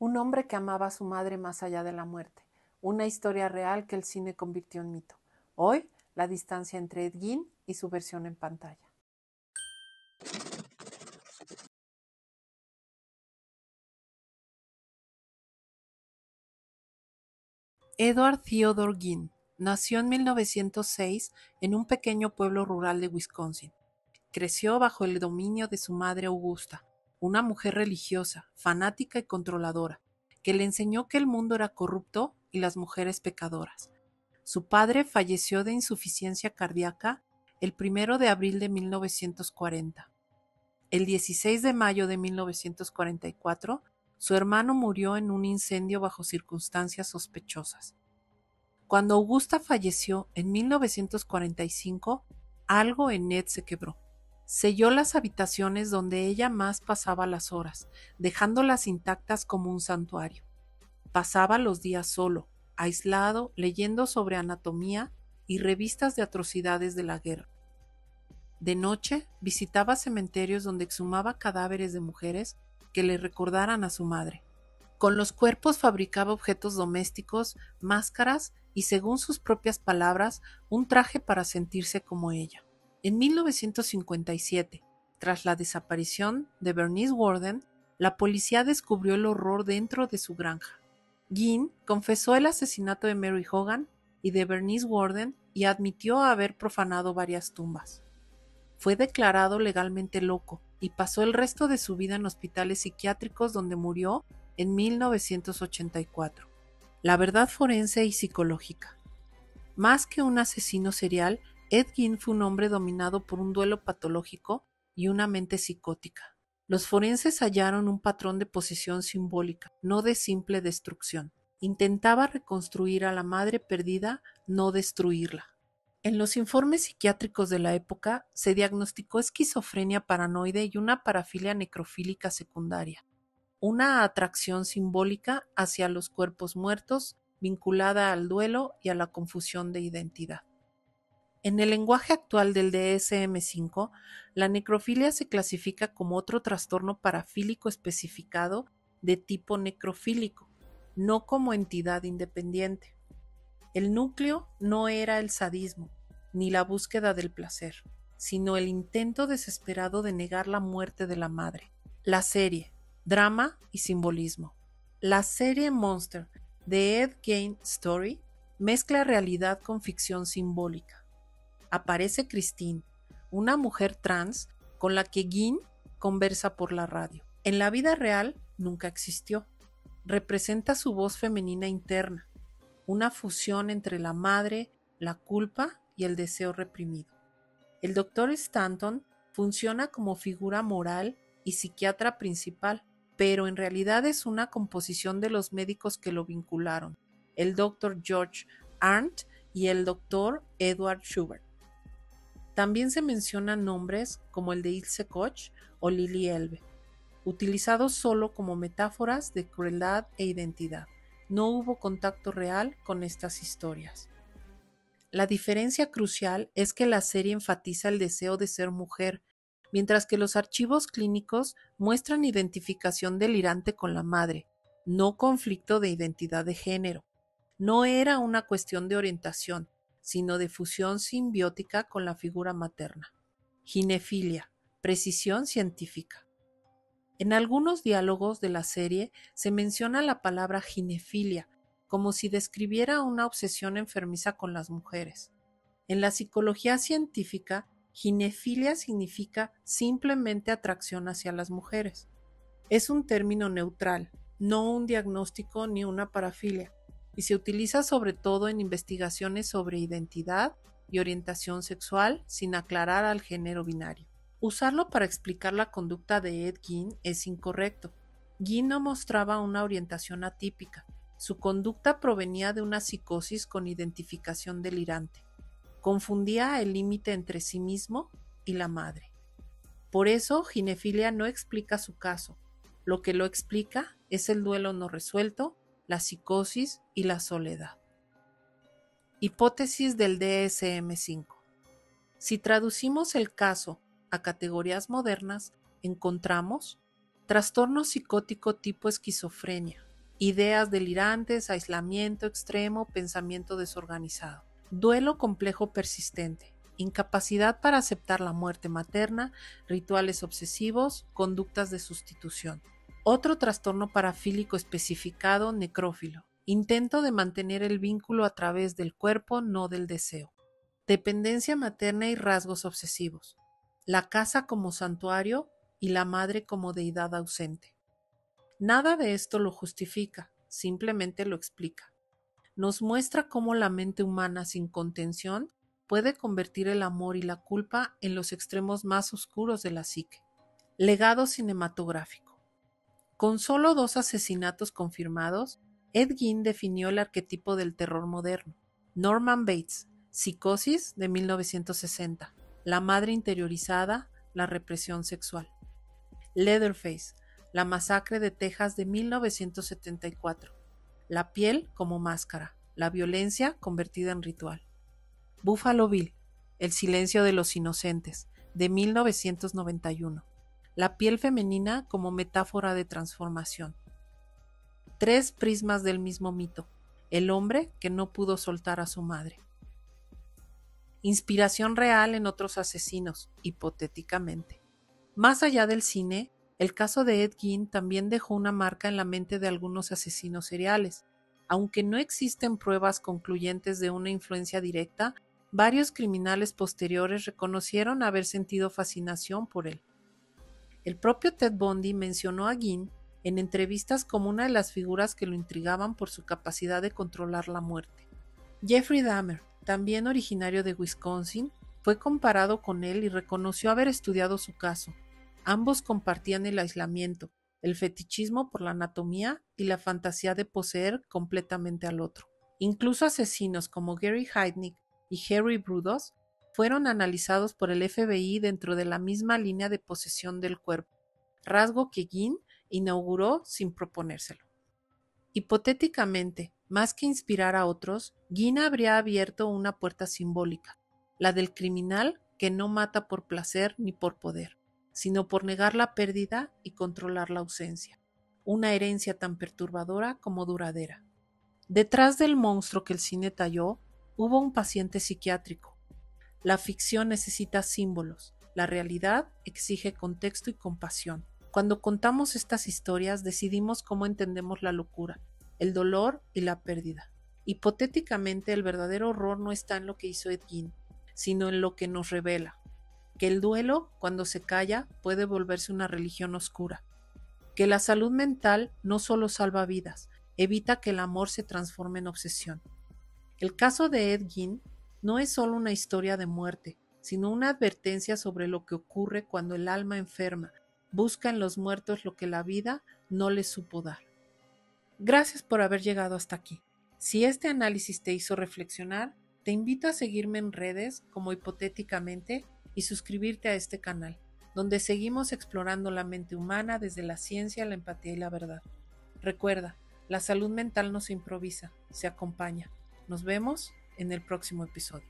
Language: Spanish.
Un hombre que amaba a su madre más allá de la muerte. Una historia real que el cine convirtió en mito. Hoy, la distancia entre Ed Gein y su versión en pantalla. Edward Theodore Gein nació en 1906 en un pequeño pueblo rural de Wisconsin. Creció bajo el dominio de su madre Augusta, una mujer religiosa, fanática y controladora, que le enseñó que el mundo era corrupto y las mujeres pecadoras. Su padre falleció de insuficiencia cardíaca el 1 de abril de 1940. El 16 de mayo de 1944, su hermano murió en un incendio bajo circunstancias sospechosas. Cuando Augusta falleció en 1945, algo en Ned se quebró. Selló las habitaciones donde ella más pasaba las horas, dejándolas intactas como un santuario. Pasaba los días solo, aislado, leyendo sobre anatomía y revistas de atrocidades de la guerra. De noche, visitaba cementerios donde exhumaba cadáveres de mujeres que le recordaran a su madre. Con los cuerpos fabricaba objetos domésticos, máscaras y, según sus propias palabras, un traje para sentirse como ella. En 1957, tras la desaparición de Bernice Worden, la policía descubrió el horror dentro de su granja. Gein confesó el asesinato de Mary Hogan y de Bernice Worden y admitió haber profanado varias tumbas. Fue declarado legalmente loco y pasó el resto de su vida en hospitales psiquiátricos donde murió en 1984. La verdad forense y psicológica. Más que un asesino serial, Ed Gein fue un hombre dominado por un duelo patológico y una mente psicótica. Los forenses hallaron un patrón de posesión simbólica, no de simple destrucción. Intentaba reconstruir a la madre perdida, no destruirla. En los informes psiquiátricos de la época se diagnosticó esquizofrenia paranoide y una parafilia necrofílica secundaria, una atracción simbólica hacia los cuerpos muertos vinculada al duelo y a la confusión de identidad. En el lenguaje actual del DSM-5, la necrofilia se clasifica como otro trastorno parafílico especificado de tipo necrofílico, no como entidad independiente. El núcleo no era el sadismo, ni la búsqueda del placer, sino el intento desesperado de negar la muerte de la madre. La serie, drama y simbolismo. La serie Monster de Ed Gein Story mezcla realidad con ficción simbólica. Aparece Christine, una mujer trans con la que Gein conversa por la radio. En la vida real nunca existió. Representa su voz femenina interna, una fusión entre la madre, la culpa y el deseo reprimido. El Dr. Stanton funciona como figura moral y psiquiatra principal, pero en realidad es una composición de los médicos que lo vincularon, el Dr. George Arndt y el Dr. Edward Schubert. También se mencionan nombres como el de Ilse Koch o Lily Elbe, utilizados solo como metáforas de crueldad e identidad. No hubo contacto real con estas historias. La diferencia crucial es que la serie enfatiza el deseo de ser mujer, mientras que los archivos clínicos muestran identificación delirante con la madre, no conflicto de identidad de género. No era una cuestión de orientación, sino de fusión simbiótica con la figura materna. Ginefilia, precisión científica. En algunos diálogos de la serie se menciona la palabra ginefilia, como si describiera una obsesión enfermiza con las mujeres. En la psicología científica, ginefilia significa simplemente atracción hacia las mujeres. Es un término neutral, no un diagnóstico ni una parafilia, y se utiliza sobre todo en investigaciones sobre identidad y orientación sexual sin aclarar al género binario. Usarlo para explicar la conducta de Ed Gein es incorrecto. Gein no mostraba una orientación atípica. Su conducta provenía de una psicosis con identificación delirante. Confundía el límite entre sí mismo y la madre. Por eso, ginefilia no explica su caso. Lo que lo explica es el duelo no resuelto, la psicosis y la soledad. Hipótesis del DSM-5. Si traducimos el caso a categorías modernas, encontramos trastorno psicótico tipo esquizofrenia, Ideas delirantes, aislamiento extremo, pensamiento desorganizado. Duelo complejo persistente. Incapacidad para aceptar la muerte materna, rituales obsesivos, conductas de sustitución. Otro trastorno parafílico especificado, necrófilo. Intento de mantener el vínculo a través del cuerpo, no del deseo. Dependencia materna y rasgos obsesivos. La casa como santuario y la madre como deidad ausente. Nada de esto lo justifica, simplemente lo explica. Nos muestra cómo la mente humana sin contención puede convertir el amor y la culpa en los extremos más oscuros de la psique. Legado cinematográfico. Con solo 2 asesinatos confirmados, Ed Gein definió el arquetipo del terror moderno. Norman Bates, Psicosis de 1960, la madre interiorizada, la represión sexual. Leatherface, la masacre de Texas de 1974, la piel como máscara, la violencia convertida en ritual. Buffalo Bill, el silencio de los inocentes, de 1991, la piel femenina como metáfora de transformación. 3 prismas del mismo mito, el hombre que no pudo soltar a su madre. Inspiración real en otros asesinos, hipotéticamente. Más allá del cine, el caso de Ed Gein también dejó una marca en la mente de algunos asesinos seriales. Aunque no existen pruebas concluyentes de una influencia directa, varios criminales posteriores reconocieron haber sentido fascinación por él. El propio Ted Bundy mencionó a Gein en entrevistas como una de las figuras que lo intrigaban por su capacidad de controlar la muerte. Jeffrey Dahmer, también originario de Wisconsin, fue comparado con él y reconoció haber estudiado su caso. Ambos compartían el aislamiento, el fetichismo por la anatomía y la fantasía de poseer completamente al otro. Incluso asesinos como Gary Heidnik y Harry Brudos fueron analizados por el FBI dentro de la misma línea de posesión del cuerpo, rasgo que Gein inauguró sin proponérselo. Hipotéticamente, más que inspirar a otros, Gein habría abierto una puerta simbólica, la del criminal que no mata por placer ni por poder, sino por negar la pérdida y controlar la ausencia, una herencia tan perturbadora como duradera. Detrás del monstruo que el cine talló, hubo un paciente psiquiátrico. La ficción necesita símbolos, la realidad exige contexto y compasión. Cuando contamos estas historias decidimos cómo entendemos la locura, el dolor y la pérdida. Hipotéticamente, el verdadero horror no está en lo que hizo Ed Gein, sino en lo que nos revela, que el duelo, cuando se calla, puede volverse una religión oscura, que la salud mental no solo salva vidas, evita que el amor se transforme en obsesión. El caso de Ed Gein no es solo una historia de muerte, sino una advertencia sobre lo que ocurre cuando el alma enferma busca en los muertos lo que la vida no les supo dar. Gracias por haber llegado hasta aquí. Si este análisis te hizo reflexionar, te invito a seguirme en redes como Hipotéticamente y suscribirte a este canal, donde seguimos explorando la mente humana desde la ciencia, la empatía y la verdad. Recuerda, la salud mental no se improvisa, se acompaña. Nos vemos en el próximo episodio.